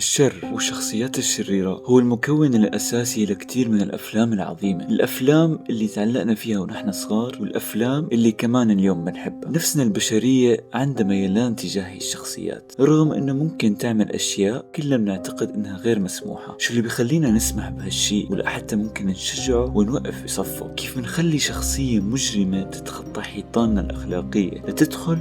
الشر والشخصيات الشريرة هو المكون الأساسي لكتير من الأفلام العظيمة. الأفلام اللي تعلقنا فيها ونحن صغار، والأفلام اللي كمان اليوم بنحبها. نفسنا البشرية عندها ميلان تجاه هي الشخصيات، رغم أنه ممكن تعمل أشياء كلنا بنعتقد أنها غير مسموحة. شو اللي بيخلينا نسمح بهالشيء، ولا حتى ممكن نشجعه ونوقف بصفه؟ كيف بنخلي شخصية مجرمة تتخطى حيطاننا الأخلاقية لتدخل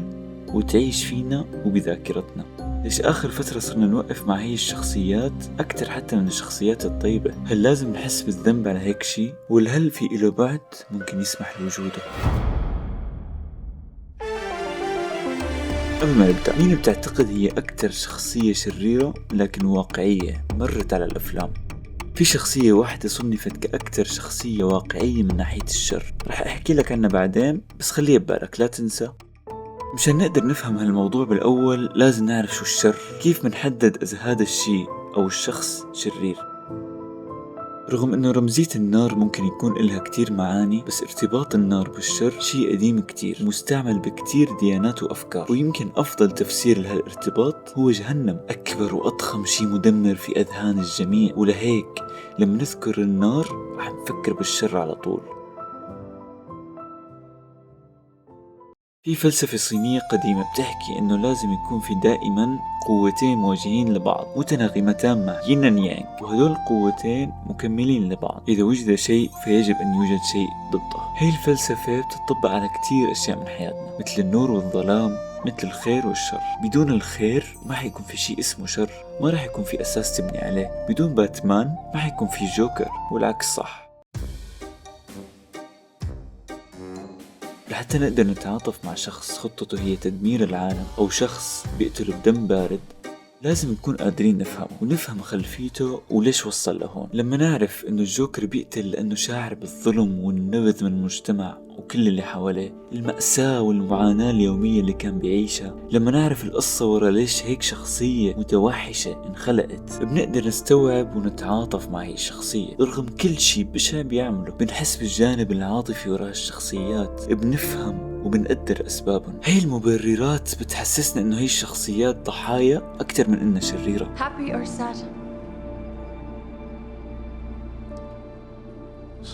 وتعيش فينا وبذاكرتنا؟ ليش آخر فترة صرنا نوقف مع هي الشخصيات أكتر حتى من الشخصيات الطيبة؟ هل لازم نحس بالذنب على هيك شي؟ ولا هل في إله بعد ممكن يسمح لوجوده؟ قبل ما نبدأ، مين بتعتقد هي أكتر شخصية شريرة لكن واقعية مرت على الأفلام؟ في شخصية واحدة صنفت كأكتر شخصية واقعية من ناحية الشر، رح أحكي لك عنها بعدين، بس خليها ببالك لا تنسى. مشان نقدر نفهم هالموضوع بالأول لازم نعرف شو الشر، كيف منحدد إذا هذا الشيء أو الشخص شرير. رغم أنه رمزية النار ممكن يكون إلها كتير معاني، بس ارتباط النار بالشر شيء قديم كتير، مستعمل بكتير ديانات وأفكار. ويمكن أفضل تفسير لهالارتباط هو جهنم، أكبر وأضخم شيء مدمر في أذهان الجميع، ولهيك لما نذكر النار رح نفكر بالشر على طول. في فلسفة صينية قديمة بتحكي إنه لازم يكون في دائما قوتين مواجهين لبعض متناغمتان مع يين يانغ، وهدول القوتين مكملين لبعض. إذا وجد شيء فيجب أن يوجد شيء ضده. هي الفلسفة بتطبق على كتير أشياء من حياتنا، مثل النور والظلام، مثل الخير والشر. بدون الخير ما حيكون في شيء اسمه شر، ما راح يكون في أساس تبني عليه. بدون باتمان ما حيكون في جوكر، والعكس صح. لحتى نقدر نتعاطف مع شخص خطته هي تدمير العالم، أو شخص بيقتل بدم بارد، لازم نكون قادرين نفهمه ونفهم خلفيته وليش وصل لهون. لما نعرف إنه الجوكر بيقتل لأنه شاعر بالظلم والنبذ من المجتمع وكل اللي حواليه، المأساة والمعاناة اليومية اللي كان بيعيشها، لما نعرف القصة ورا ليش هيك شخصية متوحشة انخلقت، بنقدر نستوعب ونتعاطف مع هي الشخصية. رغم كل شي بشع بيعمله، بنحس بالجانب العاطفي ورا الشخصيات، بنفهم وبنقدر أسبابهم. هاي المبررات بتحسسنا إنه هي الشخصيات ضحايا أكتر من إنها شريرة. Happy or sad?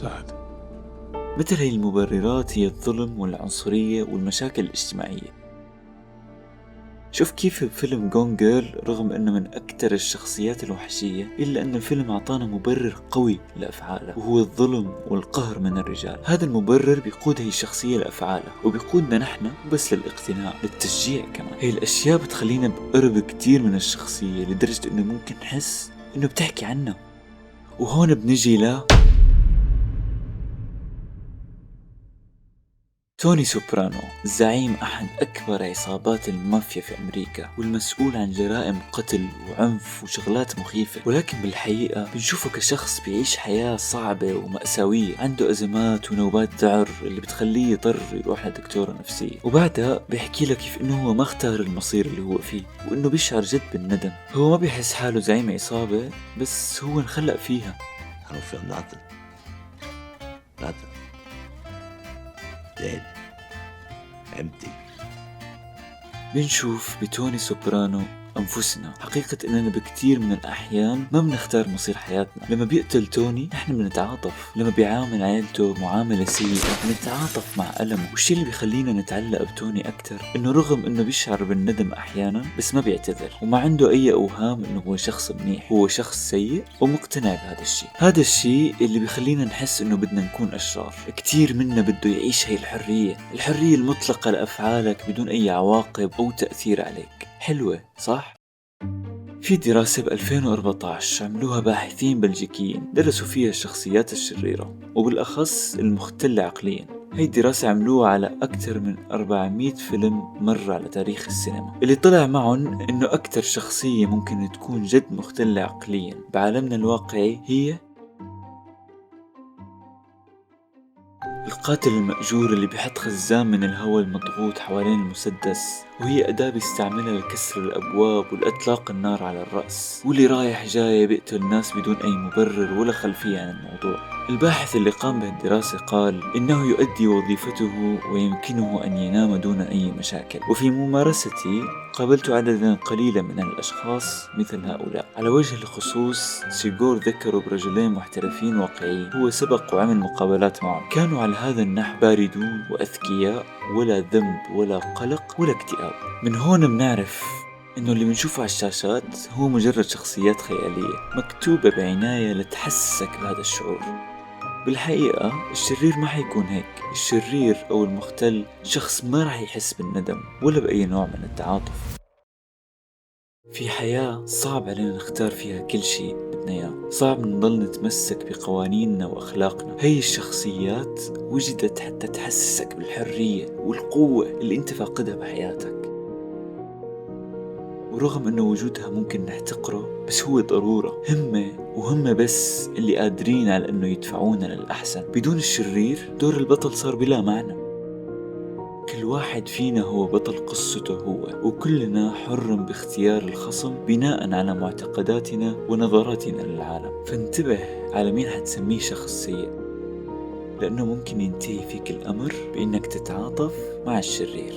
Sad. مثل هي المبررات هي الظلم والعنصرية والمشاكل الاجتماعية. شوف كيف فيلم جون جيرل رغم انه من اكتر الشخصيات الوحشية، الا ان الفيلم اعطانا مبرر قوي لافعاله، وهو الظلم والقهر من الرجال. هذا المبرر بيقود هي الشخصية لافعالها، وبيقودنا نحن بس للاقتناع، للتشجيع كمان. هي الاشياء بتخلينا بقرب كتير من الشخصية، لدرجة انه ممكن نحس انه بتحكي عنه. وهون بنجي توني سوبرانو، زعيم أحد أكبر عصابات المافيا في أمريكا، والمسؤول عن جرائم قتل وعنف وشغلات مخيفة. ولكن بالحقيقة بنشوفه كشخص بيعيش حياة صعبة ومأساوية، عنده أزمات ونوبات ذعر اللي بتخليه يضطر يروح لدكتورة نفسية. وبعدها بيحكي لك كيف إنه هو ما اختار المصير اللي هو فيه، وإنه بيشعر جد بالندم. هو ما بيحس حاله زعيم عصابة، بس هو انخلق فيها. I don't feel nothing. Nothing. Dead. Empty. بنشوف بتوني سوبرانو أنفسنا. حقيقة إننا بكتير من الأحيان ما بنختار مصير حياتنا. لما بيقتل توني نحن بنتعاطف، لما بيعامل عائلته معاملة سيئة بنتعاطف مع ألمه. والشي اللي بيخلينا نتعلق بتوني أكتر إنه رغم إنه بيشعر بالندم أحيانا، بس ما بيعتذر وما عنده أي أوهام إنه هو شخص منيح. هو شخص سيء ومقتنع بهذا الشي. هذا الشي اللي بيخلينا نحس إنه بدنا نكون أشرار. كتير منا بده يعيش هاي الحرية المطلقة لأفعالك بدون أي عواقب أو تأثير عليك. حلوة صح؟ في دراسة ب2014 عملوها باحثين بلجيكيين، درسوا فيها الشخصيات الشريرة وبالأخص المختلة عقليا. هاي الدراسة عملوها على أكثر من 400 فيلم مر على تاريخ السينما. اللي طلع معهم إنه أكثر شخصية ممكن تكون جد مختلة عقليا بعالمنا الواقعي هي القاتل المأجور، اللي بيحط خزان من الهواء المضغوط حوالين المسدس وهي أداة بيستعملها لكسر الأبواب والإطلاق النار على الرأس، واللي رايح جاي بيقتل الناس بدون أي مبرر ولا خلفية عن الموضوع. الباحث اللي قام بهالدراسة قال إنه يؤدي وظيفته ويمكنه أن ينام دون أي مشاكل. وفي ممارستي قابلت عددا قليلا من الأشخاص مثل هؤلاء. على وجه الخصوص سيغور ذكروا برجلين محترفين واقعيين هو سبق وعمل مقابلات معهم، كانوا على هذا النحو باردون وأذكياء، ولا ذنب ولا قلق ولا اكتئاب. من هون بنعرف إنه اللي بنشوفه على الشاشات هو مجرد شخصيات خيالية مكتوبة بعناية لتحسسك بهذا الشعور. بالحقيقة الشرير ما حيكون هيك. الشرير أو المختل شخص ما راح يحس بالندم ولا بأي نوع من التعاطف. في حياة صعب علينا نختار فيها كل شيء بدنا إياه، صعب نضل نتمسك بقوانيننا وأخلاقنا. هي الشخصيات وجدت حتى تحسسك بالحرية والقوة اللي انت فاقدها بحياتك، ورغم أنه وجودها ممكن نحتقره بس هو ضرورة. هم بس اللي قادرين على أنه يدفعونا للأحسن. بدون الشرير دور البطل صار بلا معنى. كل واحد فينا هو بطل قصته هو، وكلنا حر باختيار الخصم بناء على معتقداتنا ونظراتنا للعالم. فانتبه على مين حتسميه شخص سيء، لأنه ممكن ينتهي فيك الأمر بأنك تتعاطف مع الشرير.